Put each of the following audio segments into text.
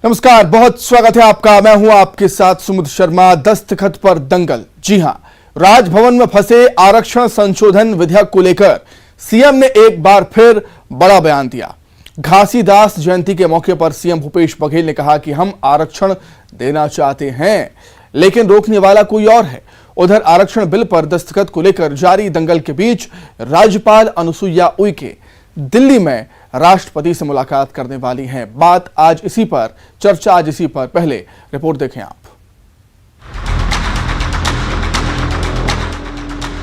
नमस्कार, बहुत स्वागत है आपका। मैं हूं आपके साथ सुमित शर्मा। दस्तखत पर दंगल। जी हां, राजभवन में फंसे आरक्षण संशोधन विधेयक को लेकर सीएम ने एक बार फिर बड़ा बयान दिया। घासीदास जयंती के मौके पर सीएम भूपेश बघेल ने कहा कि हम आरक्षण देना चाहते हैं, लेकिन रोकने वाला कोई और है। उधर आरक्षण बिल पर दस्तखत को लेकर जारी दंगल के बीच राज्यपाल अनुसुईया उइके दिल्ली में राष्ट्रपति से मुलाकात करने वाली हैं। चर्चा आज इसी पर। पहले रिपोर्ट देखें आप।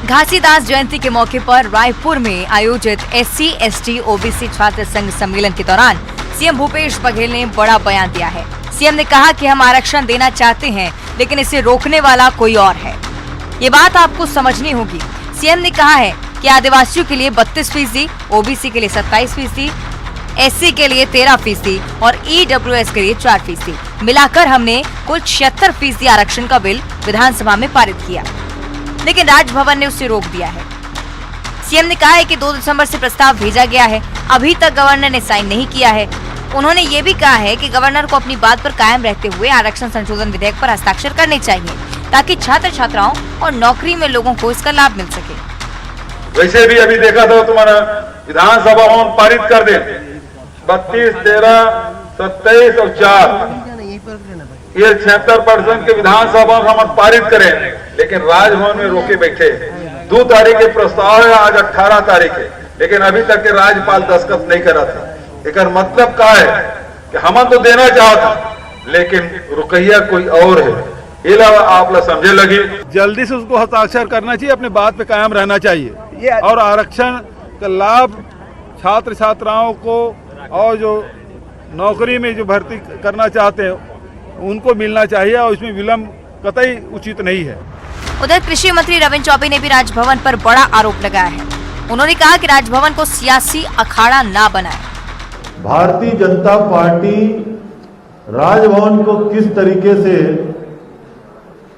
घासीदास जयंती के मौके पर रायपुर में आयोजित SC, ST, OBC छात्र संघ सम्मेलन के दौरान सीएम भूपेश बघेल ने बड़ा बयान दिया है। सीएम ने कहा कि हम आरक्षण देना चाहते हैं, लेकिन इसे रोकने वाला कोई और है। ये बात आपको समझनी होगी। सीएम ने कहा है कि आदिवासियों के लिए 32%, OBC के लिए 27%, SC के लिए 13% और EWS के लिए 4%, मिलाकर हमने कुल 76% आरक्षण का बिल विधानसभा में पारित किया, लेकिन राजभवन ने उसे रोक दिया है। सीएम ने कहा है कि 2 दिसंबर से प्रस्ताव भेजा गया है, अभी तक गवर्नर ने साइन नहीं किया है। उन्होंने ये भी कहा है कि गवर्नर को अपनी बात पर कायम रहते हुए आरक्षण संशोधन विधेयक पर हस्ताक्षर करने चाहिए, ताकि छात्र छात्राओं और नौकरी में लोगों को इसका लाभ मिल सके। वैसे भी अभी देखा था तुम्हारा विधानसभा में पारित कर दे 32, 13, 27 और 4 ये 76% के विधानसभा में हम पारित करें, लेकिन राजभवन में रोके बैठे। 2 तारीख के प्रस्ताव है, आज 18 तारीख है, लेकिन अभी तक के राज्यपाल दस्तखत नहीं करा था। एक मतलब क्या है कि हम तो देना चाहता, लेकिन रुकैया कोई और है। ये आप लोग समझे लगी। जल्दी से उसको हस्ताक्षर करना चाहिए, अपने बात पे कायम रहना चाहिए और आरक्षण का लाभ छात्र छात्राओं को और जो नौकरी में जो भर्ती करना चाहते हैं उनको मिलना चाहिए और इसमें विलंब कतई उचित नहीं है। उधर कृषि मंत्री रविंद्र चौबे ने भी राजभवन पर बड़ा आरोप लगाया है। उन्होंने कहा कि राजभवन को सियासी अखाड़ा ना बनाए। भारतीय जनता पार्टी राजभवन को किस तरीके से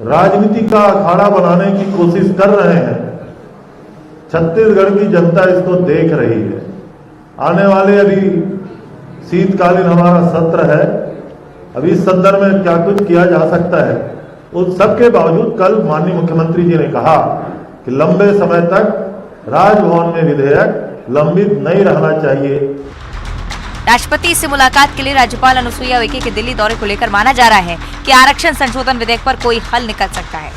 राजनीति का अखाड़ा बनाने की कोशिश कर रहे हैं, छत्तीसगढ़ की जनता इसको देख रही है। आने वाले अभी शीतकालीन हमारा सत्र है, अभी इस संदर्भ में क्या कुछ किया जा सकता है। उस सब के बावजूद कल माननीय मुख्यमंत्री जी ने कहा कि लंबे समय तक राजभवन में विधेयक लंबित नहीं रहना चाहिए। राष्ट्रपति से मुलाकात के लिए राज्यपाल अनुसुईया उइके के दिल्ली दौरे को लेकर माना जा रहा है कि आरक्षण संशोधन विधेयक पर कोई हल निकल सकता है,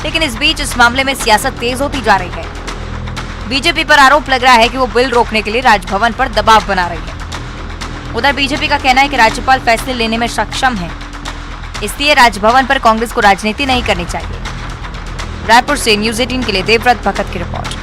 लेकिन इस बीच इस मामले में सियासत तेज होती जा रही है। बीजेपी पर आरोप लग रहा है कि वो बिल रोकने के लिए राजभवन पर दबाव बना रही है। उधर बीजेपी का कहना है कि राज्यपाल फैसले लेने में सक्षम है, इसलिए राजभवन पर कांग्रेस को राजनीति नहीं करनी चाहिए। रायपुर से न्यूज़ 18 के लिए देवव्रत भगत की रिपोर्ट।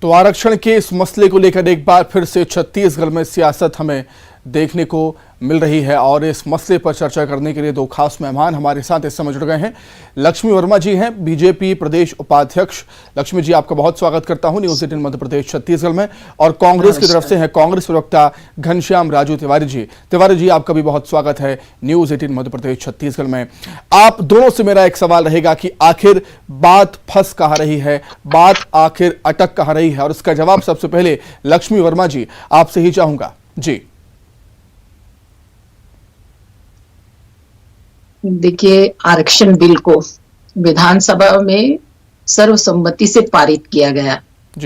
तो आरक्षण के इस मसले को लेकर एक बार फिर से छत्तीसगढ़ में सियासत हमें देखने को मिल रही है और इस मसले पर चर्चा करने के लिए 2 खास मेहमान हमारे साथ इस समय जुड़ गए हैं। लक्ष्मी वर्मा जी हैं, बीजेपी प्रदेश उपाध्यक्ष। लक्ष्मी जी, आपका बहुत स्वागत करता हूं न्यूज़ 18 मध्य प्रदेश छत्तीसगढ़ में। और कांग्रेस की तरफ से हैं कांग्रेस प्रवक्ता घनश्याम राजू तिवारी जी। तिवारी जी, आपका भी बहुत स्वागत है न्यूज़ 18 मध्य प्रदेश छत्तीसगढ़ में। आप दोनों से मेरा एक सवाल रहेगा कि आखिर बात फंस कहाँ रही है, बात आखिर अटक कहाँ रही है, और इसका जवाब सबसे पहले लक्ष्मी वर्मा जी आपसे ही चाहूंगा। जी देखिए, आरक्षण बिल को विधानसभा में सर्वसम्मति से पारित किया गया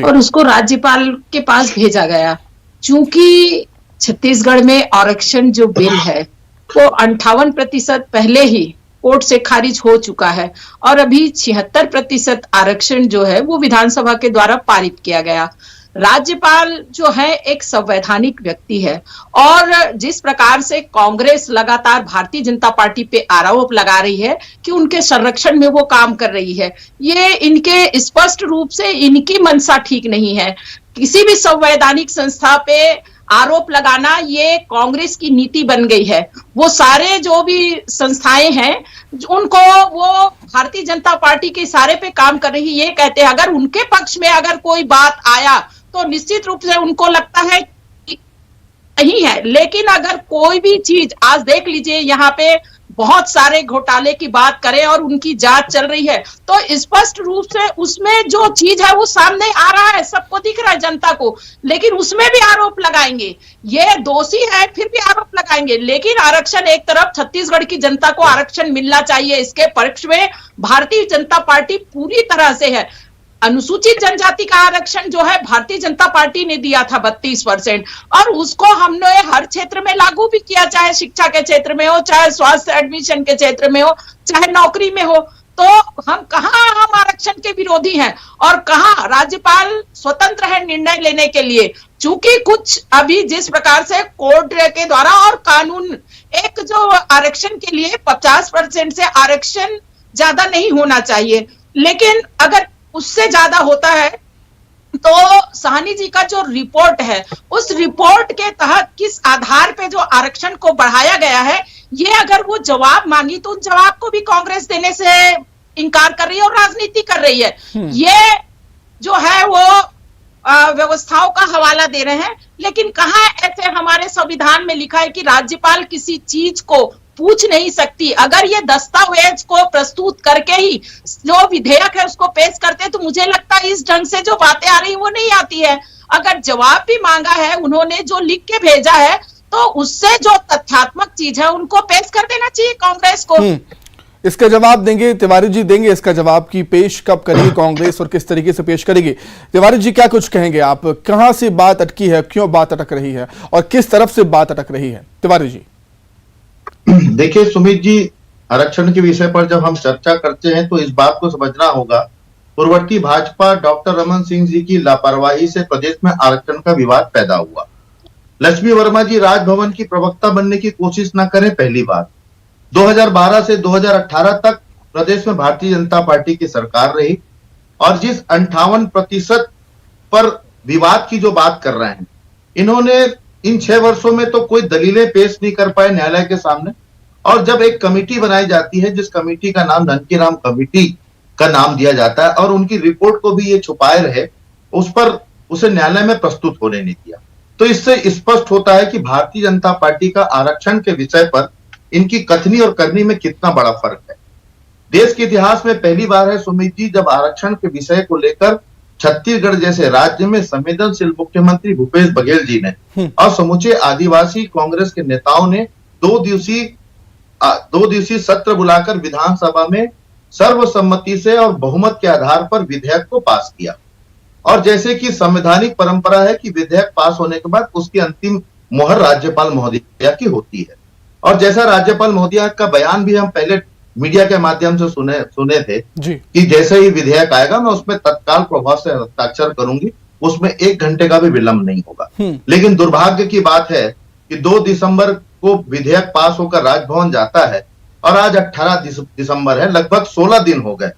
और उसको राज्यपाल के पास भेजा गया। चूंकि छत्तीसगढ़ में आरक्षण जो बिल है वो 58% पहले ही कोर्ट से खारिज हो चुका है और अभी 76% आरक्षण जो है वो विधानसभा के द्वारा पारित किया गया। राज्यपाल जो है एक संवैधानिक व्यक्ति है और जिस प्रकार से कांग्रेस लगातार भारतीय जनता पार्टी पे आरोप लगा रही है कि उनके संरक्षण में वो काम कर रही है, ये इनके स्पष्ट रूप से इनकी मंशा ठीक नहीं है। किसी भी संवैधानिक संस्था पे आरोप लगाना ये कांग्रेस की नीति बन गई है। वो सारे जो भी संस्थाएं हैं उनको वो भारतीय जनता पार्टी के इशारे पे काम कर रही है। ये कहते हैं अगर उनके पक्ष में अगर कोई बात आया तो निश्चित रूप से उनको लगता है कि नहीं है, लेकिन अगर कोई भी चीज आज देख लीजिए यहाँ पे बहुत सारे घोटाले की बात करें और उनकी जांच चल रही है, तो स्पष्ट रूप से उसमें जो चीज है वो सामने आ रहा है, सबको दिख रहा है जनता को, लेकिन उसमें भी आरोप लगाएंगे। ये दोषी है फिर भी आरोप लगाएंगे। लेकिन आरक्षण एक तरफ, छत्तीसगढ़ की जनता को आरक्षण मिलना चाहिए, इसके पक्ष में भारतीय जनता पार्टी पूरी तरह से है। अनुसूचित जनजाति का आरक्षण जो है भारतीय जनता पार्टी ने दिया था 32%, और उसको हमने हर क्षेत्र में लागू भी किया, चाहे शिक्षा के क्षेत्र में हो, चाहे स्वास्थ्य एडमिशन के क्षेत्र में हो, चाहे नौकरी में हो। तो हम आरक्षण के विरोधी हैं और कहाँ राज्यपाल स्वतंत्र है निर्णय लेने के लिए। चूंकि कुछ अभी जिस प्रकार से कोर्ट के द्वारा और कानून, एक जो आरक्षण के लिए 50% से आरक्षण ज्यादा नहीं होना चाहिए, लेकिन अगर उससे ज्यादा होता है तो साहनी जी का जो रिपोर्ट है, उस रिपोर्ट के तहत किस आधार पे जो आरक्षण को बढ़ाया गया है, ये अगर वो जवाब मांगी तो उन जवाब को भी कांग्रेस देने से इनकार कर रही है और राजनीति कर रही है। ये जो है वो व्यवस्थाओं का हवाला दे रहे हैं। लेकिन कहाँ ऐसे हमारे संविधान में लिखा है कि राज्यपाल किसी चीज को पूछ नहीं सकती। अगर ये दस्तावेज को प्रस्तुत करके ही जो विधेयक है उसको पेश करते हैं, तो मुझे लगता है इस ढंग से जो बातें आ रही वो नहीं आती है। अगर जवाब भी मांगा है उन्होंने, जो लिख के भेजा है, तो उससे जो तथ्यात्मक चीज है उनको पेश कर देना चाहिए कांग्रेस को। इसका जवाब देंगे तिवारी जी, देंगे इसका जवाब की पेश कब करेगी कांग्रेस और किस तरीके से पेश करेगी। तिवारी जी क्या कुछ कहेंगे आप, कहां से बात अटकी है, क्यों बात अटक रही है और किस तरफ से बात अटक रही है? तिवारी जी। देखिए सुमित जी, आरक्षण के विषय पर जब हम चर्चा करते हैं तो इस बात को समझना होगा, पूर्ववर्ती भाजपा डॉक्टर रमन सिंह जी की लापरवाही से प्रदेश में आरक्षण का विवाद पैदा हुआ। लक्ष्मी वर्मा जी राजभवन की प्रवक्ता बनने की कोशिश न करें, पहली बात। 2012 से 2018 तक प्रदेश में भारतीय जनता पार्टी की सरकार रही और जिस 58% पर विवाद की जो बात कर रहे हैं, इन्होंने इन 6 वर्षों में तो कोई दलीलें पेश नहीं कर पाए न्यायालय के सामने। और जब एक कमेटी बनाई जाती है, जिस कमेटी का नाम ननकीराम कमेटी का नाम दिया जाता है, और उनकी रिपोर्ट को भी ये छुपाए रहे, उस पर उसे न्यायालय में प्रस्तुत होने नहीं दिया। तो इससे स्पष्ट होता है कि भारतीय जनता पार्टी का आरक्षण के विषय पर इनकी कथनी और करनी में कितना बड़ा फर्क है। देश के इतिहास में पहली बार है सुमित जी, जब आरक्षण के विषय को लेकर छत्तीसगढ़ जैसे राज्य में संवेदनशील मुख्यमंत्री भूपेश बघेल जी ने और समूचे आदिवासी कांग्रेस के नेताओं ने 2 दिवसीय सत्र बुलाकर विधानसभा में सर्वसम्मति से और बहुमत के आधार पर विधेयक को पास किया। और जैसे कि संवैधानिक परंपरा है कि विधेयक पास होने के बाद उसकी अंतिम मोहर राज्यपाल महोदया की होती है, और जैसा राज्यपाल महोदया का बयान भी हम पहले मीडिया के माध्यम से सुने थे कि जैसे ही विधेयक आएगा मैं उसमें तत्काल प्रभाव से हस्ताक्षर करूंगी, उसमें 1 घंटे का भी विलंब नहीं होगा। लेकिन दुर्भाग्य की बात है कि 2 दिसंबर को विधेयक पास होकर राजभवन जाता है और आज 18 दिसंबर है, लगभग 16 दिन हो गए,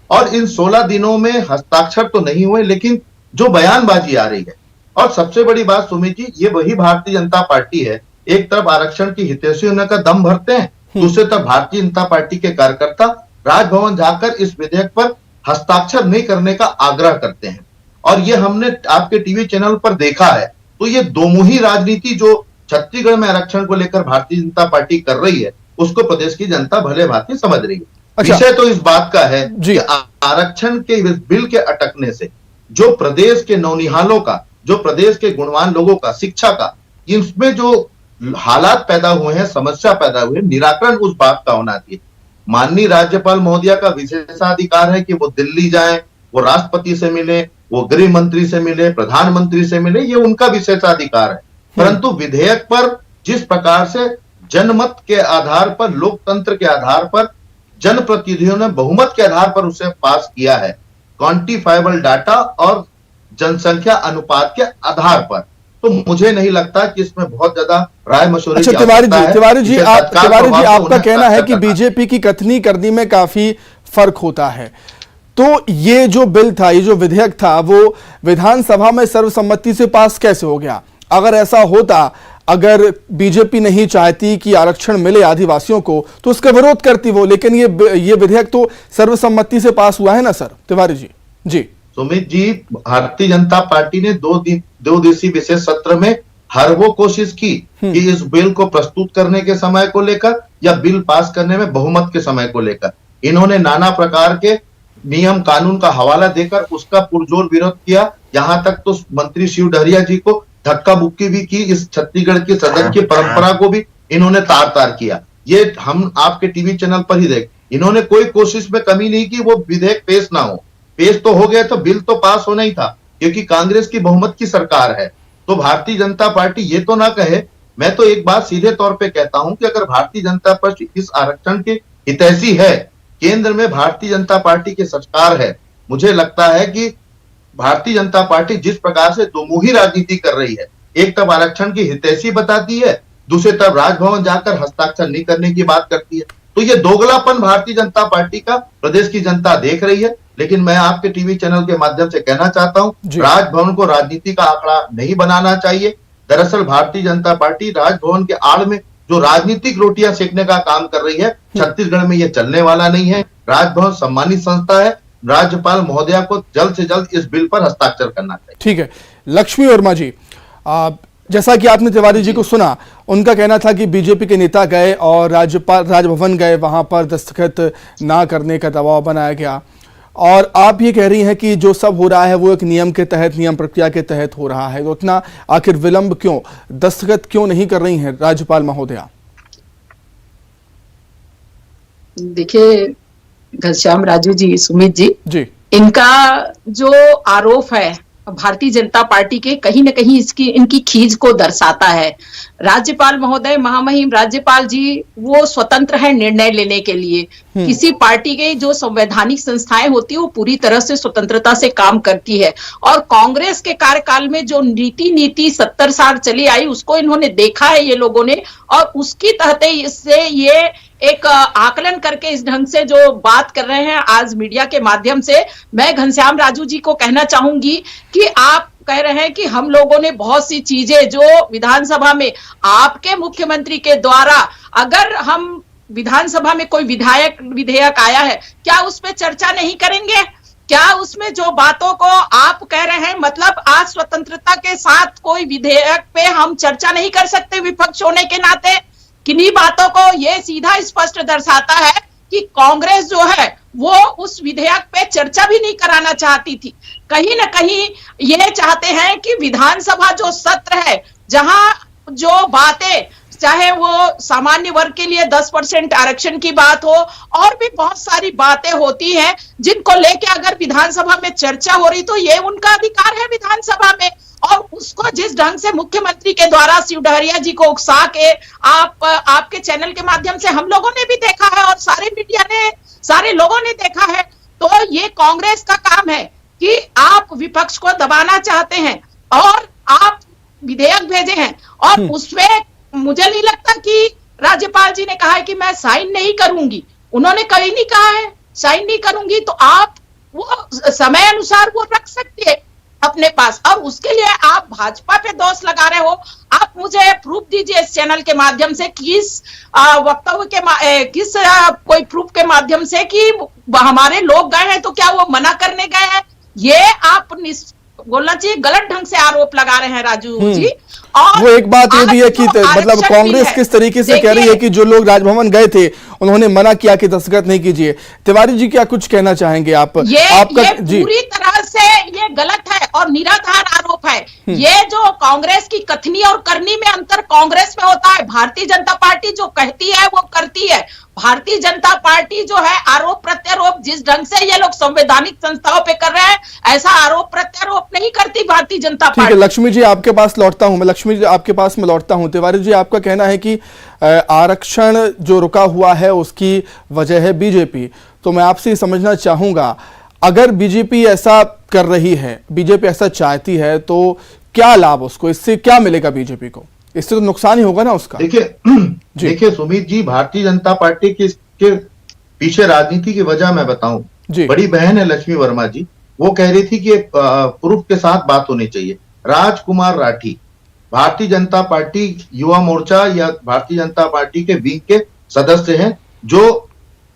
और इन 16 दिनों में हस्ताक्षर तो नहीं हुए, लेकिन जो बयानबाजी आ रही है। और सबसे बड़ी बात सुमित जी, ये वही भारतीय जनता पार्टी है, एक तरफ आरक्षण की हितैषी होने का दम भरते हैं, दूसरी तरफ भारतीय जनता पार्टी के कार्यकर्ता राजभवन जाकर इस विधेयक पर हस्ताक्षर नहीं करने का आग्रह करते हैं। और ये हमने आपके टीवी चैनल पर देखा है। तो ये दोमुही राजनीति जो छत्तीसगढ़ में आरक्षण को लेकर भारतीय जनता पार्टी कर रही है, उसको प्रदेश की जनता भले भांति समझ रही है। अच्छा। विषय तो इस बात का है कि आरक्षण के बिल के अटकने से जो प्रदेश के नौनिहालों का, जो प्रदेश के गुणवान लोगों का, शिक्षा का, इसमें जो हालात पैदा हुए हैं, समस्या पैदा हुए, निराकरण उस बात का होना चाहिए। माननीय राज्यपाल महोदया का विशेषाधिकार है कि वो दिल्ली जाएं, वो राष्ट्रपति से मिले, वो गृह मंत्री से मिले, प्रधानमंत्री से मिले, ये उनका विशेषाधिकार है। परंतु विधेयक पर जिस प्रकार से जनमत के आधार पर, लोकतंत्र के आधार पर, जनप्रतिनिधियों ने बहुमत के आधार पर उसे पास किया है, क्वांटिफाइबल डाटा और जनसंख्या अनुपात के आधार पर, तो मुझे नहीं लगता कि इसमें बहुत ज्यादा राय मशवरे की आवश्यकता है। तिवारी जी आपका कहना है कि बीजेपी की कथनी करनी में काफी फर्क होता है। तो ये जो बिल था, ये जो विधेयक था, वो विधानसभा में सर्वसम्मति से पास कैसे हो गया? अगर ऐसा होता, अगर बीजेपी नहीं चाहती कि आरक्षण मिले आदिवासियों को, तो उसका विरोध करती वो, लेकिन ये विधेयक तो सर्वसम्मति से पास हुआ है ना सर? तिवारी जी। जी सुमित जी, भारतीय जनता पार्टी ने 2 दिवसीय विशेष सत्र में हर वो कोशिश की कि इस बिल को प्रस्तुत करने के समय को लेकर या बिल पास करने में बहुमत के समय को लेकर इन्होंने नाना प्रकार के नियम कानून का हवाला देकर उसका पुरजोर विरोध किया। यहां तक तो मंत्री शिव डहरिया जी को धक्का मुक्की भी की। इस छत्तीसगढ़ के सदन की परंपरा को भी इन्होंने तार तार किया। ये हम आपके टीवी चैनल पर ही देख, इन्होंने कोई कोशिश में कमी नहीं की वो विधेयक पेश ना हो। पेश तो हो गया, तो बिल तो पास होना ही था, क्योंकि कांग्रेस की बहुमत की सरकार है। तो भारतीय जनता पार्टी ये तो ना कहे, मैं तो एक बात सीधे तौर पे कहता हूं कि अगर भारतीय जनता पार्टी इस आरक्षण की हितैषी है, केंद्र में भारतीय जनता पार्टी की सरकार है, मुझे लगता है कि भारतीय जनता पार्टी जिस प्रकार से दोमुही राजनीति कर रही है, एक तरफ आरक्षण की हितैषी बताती है, दूसरी तरफ राजभवन जाकर हस्ताक्षर नहीं करने की बात करती है। तो ये दोगलापन भारतीय जनता पार्टी का प्रदेश की जनता देख रही है। लेकिन मैं आपके टीवी चैनल के माध्यम से कहना चाहता हूं, राजभवन को राजनीति का आंकड़ा नहीं बनाना चाहिए। दरअसल भारतीय जनता पार्टी राजभवन के आड़ में जो राजनीतिक रोटियां सेकने का काम कर रही है, छत्तीसगढ़ में ये चलने वाला नहीं है। राजभवन सम्मानित संस्था है। राज्यपाल महोदया को जल्द से जल्द इस बिल पर हस्ताक्षर करना चाहिए। ठीक है, लक्ष्मी वर्मा जी, जैसा कि आपने तिवारी जी को सुना, उनका कहना था कि बीजेपी के नेता गए और राज्यपाल राजभवन गए, वहां पर दस्तखत ना करने का दबाव बनाया गया, और आप ये कह रही हैं कि जो सब हो रहा है वो एक नियम के तहत, नियम प्रक्रिया के तहत हो रहा है। तो इतना आखिर विलंब क्यों, दस्तखत क्यों नहीं कर रही हैं राज्यपाल महोदया? देखिए घनश्याम राजू जी, सुमित जी, इनका जो आरोप है भारतीय जनता पार्टी के, कहीं न कहीं इनकी खींच को दर्शाता है। राज्यपाल महोदय, महामहिम राज्यपाल जी, वो स्वतंत्र है निर्णय लेने के लिए। किसी पार्टी के जो संवैधानिक संस्थाएं होती है वो पूरी तरह से स्वतंत्रता से काम करती है, और कांग्रेस के कार्यकाल में जो नीति 70 साल चली आई उसको इन्होंने देखा है ये लोगों ने, और उसकी तहत इससे ये एक आकलन करके इस ढंग से जो बात कर रहे हैं आज मीडिया के माध्यम से। मैं घनश्याम राजू जी को कहना चाहूंगी कि आप कह रहे हैं कि हम लोगों ने बहुत सी चीजें जो विधानसभा में आपके मुख्यमंत्री के द्वारा, अगर हम विधानसभा में कोई विधेयक आया है, क्या उस पर चर्चा नहीं करेंगे? क्या उसमें जो बातों को आप कह रहे हैं, मतलब आज स्वतंत्रता के साथ कोई विधेयक पे हम चर्चा नहीं कर सकते विपक्ष होने के नाते? किन्हीं बातों को ये सीधा स्पष्ट दर्शाता है कि कांग्रेस जो है वो उस विधेयक पे चर्चा भी नहीं कराना चाहती थी। कहीं ना कहीं ये चाहते हैं कि विधानसभा जो सत्र है, जहां जो बातें, चाहे वो सामान्य वर्ग के लिए 10% आरक्षण की बात हो, और भी बहुत सारी बातें होती हैं जिनको लेके अगर विधानसभा में चर्चा हो रही तो ये उनका अधिकार है विधानसभा में। और उसको जिस ढंग से मुख्यमंत्री के द्वारा शिव डहरिया जी को उकसा के आपके चैनल के माध्यम से हम लोगों ने भी देखा है और सारे मीडिया ने, सारे लोगों ने देखा है, तो ये कांग्रेस का काम है कि आप विपक्ष को दबाना चाहते हैं और आप विधेयक भेजे हैं, और उसमें मुझे नहीं लगता कि राज्यपाल जी ने कहा है कि मैं साइन नहीं करूंगी। उन्होंने कहीं नहीं कहा है साइन नहीं करूंगी, तो आप वो समय अनुसार वो रख सकते हैं अपने पास, और उसके लिए आप भाजपा पे दोष लगा रहे हो। आप मुझे प्रूफ दीजिए इस चैनल के माध्यम से, किस वक्तव्य के किस कोई प्रूफ के माध्यम से कि हमारे लोग गए हैं तो क्या वो मना करने गए हैं? ये आप बोलना चाहिए गलत ढंग से आरोप लगा रहे हैं राजू जी। और वो एक बात ये भी है कि मतलब कांग्रेस किस तरीके से कह रही है कि जो लोग राजभवन गए थे उन्होंने मना किया कि दस्तखत नहीं कीजिए। तिवारी जी क्या कुछ कहना चाहेंगे आप? आपका ये पूरी तरह से ये गलत है और निराधार आरोप है। ये जो कांग्रेस की कथनी और करनी में अंतर कांग्रेस में होता है। भारतीय जनता पार्टी जो कहती है वो करती है। भारतीय जनता पार्टी जो है आरोप प्रत्यारोप जिस ढंग से ये लोग संवैधानिक संस्थाओं पे कर रहे हैं, ऐसा आरोप प्रत्यारोप नहीं करती भारतीय जनता पार्टी। ठीक है, लक्ष्मी जी आपके पास लौटता हूं, लक्ष्मी जी आपके पास में लौटता हूं। तिवारी जी आपका कहना है कि आरक्षण जो रुका हुआ है उसकी वजह है बीजेपी, तो मैं आपसे समझना चाहूंगा, अगर बीजेपी ऐसा कर रही है, बीजेपी ऐसा चाहती है, तो क्या लाभ उसको, इससे क्या मिलेगा बीजेपी को? इससे तो नुकसान ही होगा ना उसका। देखिए सुमित जी, भारतीय जनता पार्टी के पीछे राजनीति की वजह मैं बताऊं, बड़ी बहन है लक्ष्मी वर्मा जी, वो कह रही थी कि प्रूफ के साथ बात होनी चाहिए। राजकुमार राठी भारतीय जनता पार्टी युवा मोर्चा या भारतीय जनता पार्टी के विंग के सदस्य हैं, जो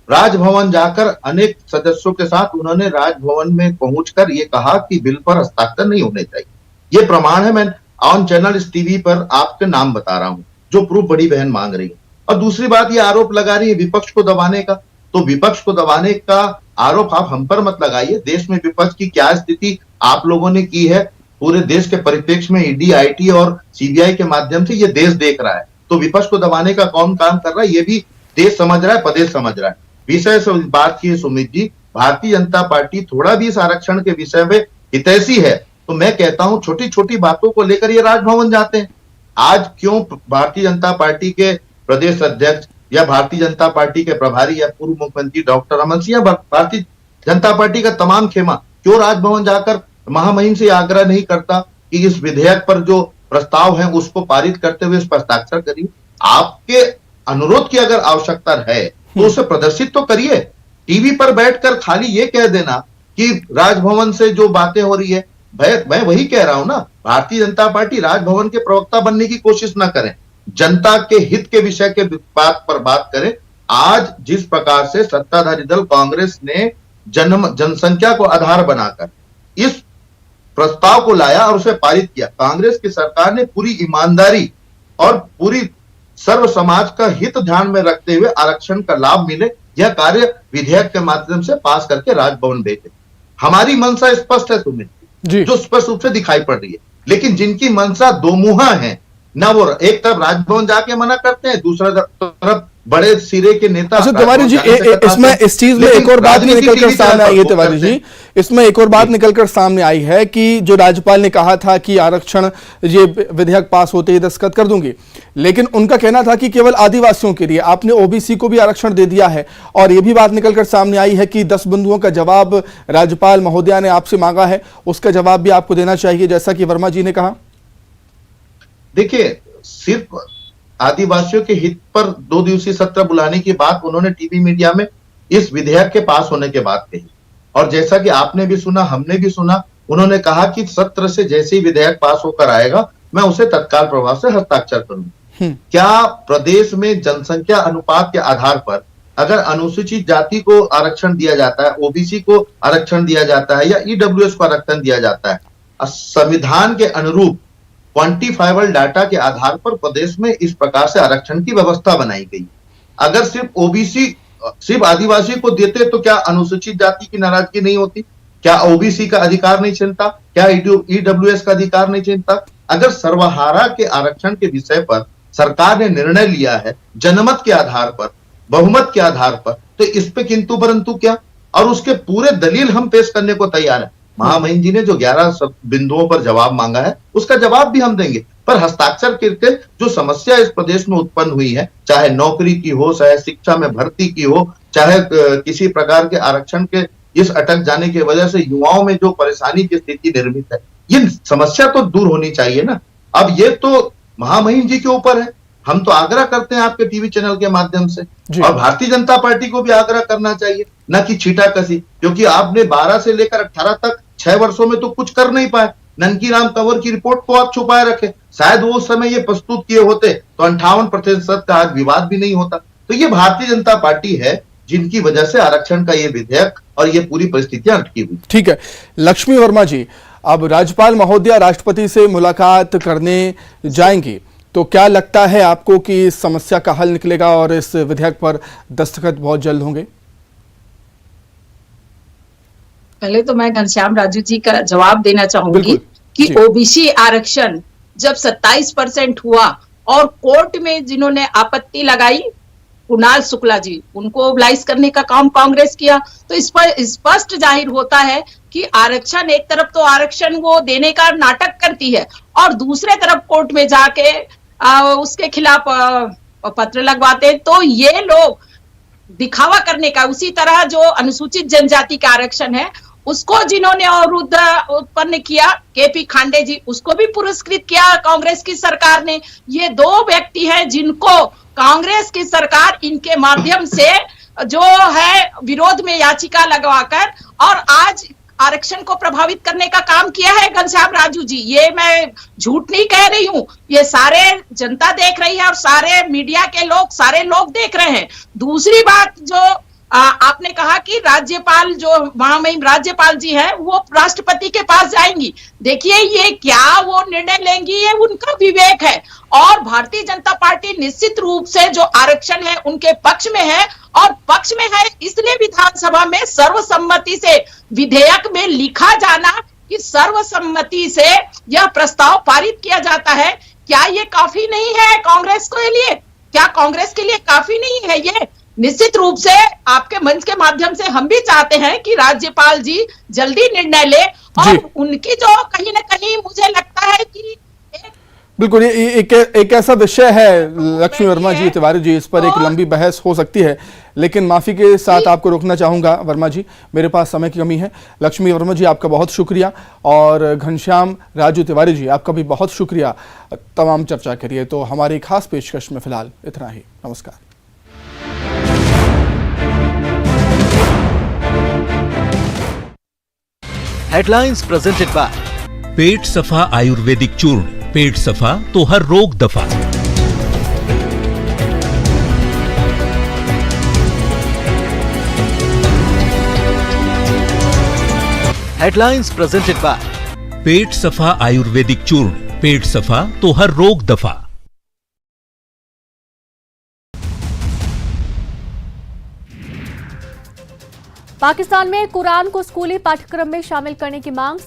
राजभवन जाकर अनेक सदस्यों के साथ उन्होंने राजभवन में पहुंचकर ये कहा कि बिल पर हस्ताक्षर नहीं होने चाहिए। ये प्रमाण है। ऑन चैनल इस टीवी पर आपके नाम बता रहा हूं जो प्रूफ बड़ी बहन मांग रही है। और दूसरी बात ये आरोप लगा रही है विपक्ष को दबाने का, तो विपक्ष को दबाने का आरोप आप हम पर मत लगाइए। देश में विपक्ष की क्या स्थिति आप लोगों ने की है, पूरे देश के परिप्रेक्ष्य में ईडी, आईटी और सीबीआई के माध्यम से ये देश देख रहा है। तो विपक्ष को दबाने का कौन काम कर रहा है ये भी देश समझ रहा है, प्रदेश समझ रहा है। विषय से बात की सुमित जी, भारतीय जनता पार्टी थोड़ा भी इस आरक्षण के विषय में हितैषी है तो मैं कहता हूं छोटी छोटी बातों को लेकर ये राजभवन जाते हैं। आज क्यों भारतीय जनता पार्टी के प्रदेश अध्यक्ष या भारतीय जनता पार्टी के प्रभारी या पूर्व मुख्यमंत्री डॉक्टर रमन सिंह, भारतीय जनता पार्टी का तमाम खेमा क्यों राजभवन जाकर महामहिम से आग्रह नहीं करता कि इस विधेयक पर जो प्रस्ताव है उसको पारित करते हुए इस पर हस्ताक्षर करिए। आपके अनुरोध की अगर आवश्यकता है तो उसे प्रदर्शित तो करिए। टीवी पर बैठकर खाली ये कह देना कि राजभवन से जो बातें हो रही है, मैं वही कह रहा हूं ना, भारतीय जनता पार्टी राजभवन के प्रवक्ता बनने की कोशिश ना करें, जनता के हित के विषय के बात पर बात करें। आज जिस प्रकार से सत्ताधारी दल कांग्रेस ने जनसंख्या को आधार बनाकर इस प्रस्ताव को लाया और उसे पारित किया, कांग्रेस की सरकार ने पूरी ईमानदारी और पूरी सर्व समाज का हित ध्यान में रखते हुए आरक्षण का लाभ मिले यह कार्य विधेयक के माध्यम से पास करके राजभवन भेजे। हमारी मंशा स्पष्ट है सुमित जी, जो स्पष्ट रूप से दिखाई पड़ रही है। लेकिन जिनकी मंशा दोमुहा है ना, वो एक तरफ राजभवन जाके मना करते हैं, दूसरा तरफ बड़े सिरे के नेता। अच्छा तिवारी जी, इसमें इस चीज में एक और बात निकलकर सामने आई है तिवारी जी, इसमें एक और बात निकलकर सामने आई है कि जो राज्यपाल ने कहा था कि आरक्षण ये विधेयक पास होते ही दस्तखत कर दूंगी, लेकिन उनका कहना था कि केवल आदिवासियों के लिए, आपने ओबीसी को भी आरक्षण दे दिया है। और ये भी बात निकलकर सामने आई है कि 10 बिंदुओं का जवाब राज्यपाल महोदया ने आपसे मांगा है, उसका जवाब भी आपको देना चाहिए, जैसा कि वर्मा जी ने कहा। देखिए, सिर्फ आदिवासियों के हित पर 2 दिवसीय सत्र बुलाने की बात उन्होंने टीवी मीडिया में इस विधेयक के पास होने के बाद कही। और जैसा कि आपने भी सुना, हमने भी सुना, उन्होंने कहा कि सत्र से जैसे ही विधेयक पास होकर आएगा मैं उसे तत्काल प्रभाव से हस्ताक्षर करूंगा। क्या प्रदेश में जनसंख्या अनुपात के आधार पर अगर अनुसूचित जाति को आरक्षण दिया जाता है, ओबीसी को आरक्षण दिया जाता है या ईडब्ल्यूएस को आरक्षण दिया जाता है, संविधान के अनुरूप क्वांटिफाइबल डाटा के आधार पर प्रदेश में इस प्रकार से आरक्षण की व्यवस्था बनाई गई। अगर सिर्फ ओबीसी, सिर्फ आदिवासी को देते तो क्या अनुसूचित जाति की नाराजगी नहीं होती? क्या ओबीसी का अधिकार नहीं छीनता? क्या ईडब्ल्यूएस का अधिकार नहीं छीनता? अगर सर्वहारा के आरक्षण के विषय पर सरकार ने निर्णय लिया है जनमत के आधार पर, बहुमत के आधार पर, तो इस पे किंतु परंतु क्या? और उसके पूरे दलील हम पेश करने को तैयार है। महामहिम जी ने जो 11 बिंदुओं पर जवाब मांगा है उसका जवाब भी हम देंगे, पर हस्ताक्षर करके जो समस्या इस प्रदेश में उत्पन्न हुई है, चाहे नौकरी की हो, चाहे शिक्षा में भर्ती की हो, चाहे किसी प्रकार के आरक्षण के इस अटक जाने की वजह से युवाओं में जो परेशानी की स्थिति निर्मित है, ये समस्या तो दूर होनी चाहिए ना। अब ये तो महामहिम जी के ऊपर है। हम तो आग्रह करते हैं आपके टीवी चैनल के माध्यम से, और भारतीय जनता पार्टी को भी आग्रह करना चाहिए, न कि छीटाकशी, क्योंकि आपने 12 से लेकर 18 तक 6 वर्षों में तो कुछ कर नहीं पाए। ननकी राम कंवर की रिपोर्ट को आप छुपाए रखे, शायद वो उस समय ये प्रस्तुत किए होते तो 58% का आज विवाद भी नहीं होता। तो ये भारतीय जनता पार्टी है जिनकी वजह से आरक्षण का ये विधेयक और ये पूरी परिस्थितियां अटकी हुई। ठीक है, लक्ष्मी वर्मा जी, अब राज्यपाल महोदया राष्ट्रपति से मुलाकात करने जाएंगी, तो क्या लगता है आपको कि इस समस्या का हल निकलेगा और इस विधेयक पर दस्तखत बहुत जल्द होंगे? पहले तो मैं घनश्याम राजू जी का जवाब देना चाहूंगी कि ओबीसी आरक्षण जब 27% हुआ और कोर्ट में जिन्होंने आपत्ति लगाई, कुणाल शुक्ला जी, उनको मोबिलाइज करने का काम कांग्रेस किया, तो इस पर स्पष्ट जाहिर होता है कि आरक्षण, एक तरफ तो आरक्षण वो देने का नाटक करती है और दूसरे तरफ कोर्ट में जाके उसके खिलाफ पत्र लगवाते, तो ये लोग दिखावा करने का, उसी तरह जो अनुसूचित जनजाति का आरक्षण है उसको जिन्होंने अवरुद्ध उत्पन्न किया, केपी खांडे जी, उसको भी पुरस्कृत किया कांग्रेस की सरकार ने। ये 2 व्यक्ति हैं जिनको कांग्रेस की सरकार इनके माध्यम से जो है विरोध में याचिका लगवाकर और आज आरक्षण को प्रभावित करने का काम किया है घनश्याम राजू जी। ये मैं झूठ नहीं कह रही हूँ, ये सारे जनता देख रही है और सारे मीडिया के लोग, सारे लोग देख रहे हैं। दूसरी बात जो आपने कहा कि राज्यपाल जो महामहिम राज्यपाल जी है वो राष्ट्रपति के पास जाएंगी। देखिए ये क्या वो निर्णय लेंगी ये उनका विवेक है, और भारतीय जनता पार्टी निश्चित रूप से जो आरक्षण है उनके पक्ष में है, और पक्ष में है इसलिए विधानसभा में सर्वसम्मति से विधेयक में लिखा जाना कि सर्वसम्मति से यह प्रस्ताव पारित किया जाता है। क्या ये काफी नहीं है कांग्रेस के लिए? क्या कांग्रेस के लिए काफी नहीं है ये? निश्चित रूप से आपके मंच के माध्यम से हम भी चाहते हैं कि राज्यपाल जी जल्दी निर्णय ले, और उनकी जो कहीं ना कहीं मुझे लगता है कि बिल्कुल ये एक ऐसा विषय है लक्ष्मी वर्मा जी, तिवारी जी, इस पर एक लंबी बहस हो सकती है, लेकिन माफी के साथ आपको रोकना चाहूंगा वर्मा जी, मेरे पास समय की कमी है। लक्ष्मी वर्मा जी आपका बहुत शुक्रिया, और घनश्याम राजू तिवारी जी आपका भी बहुत शुक्रिया तमाम चर्चा के लिए। तो हमारी खास पेशकश में फिलहाल इतना ही। नमस्कार। हेडलाइंस प्रेजेंटेड बाय पेट सफा आयुर्वेदिक चूर्ण, पेट सफा तो हर रोग दफा। हेडलाइंस प्रेजेंटेड बाय पेट सफा आयुर्वेदिक चूर्ण, पेट सफा तो हर रोग दफा। पाकिस्तान में कुरान को स्कूली पाठ्यक्रम में शामिल करने की मांग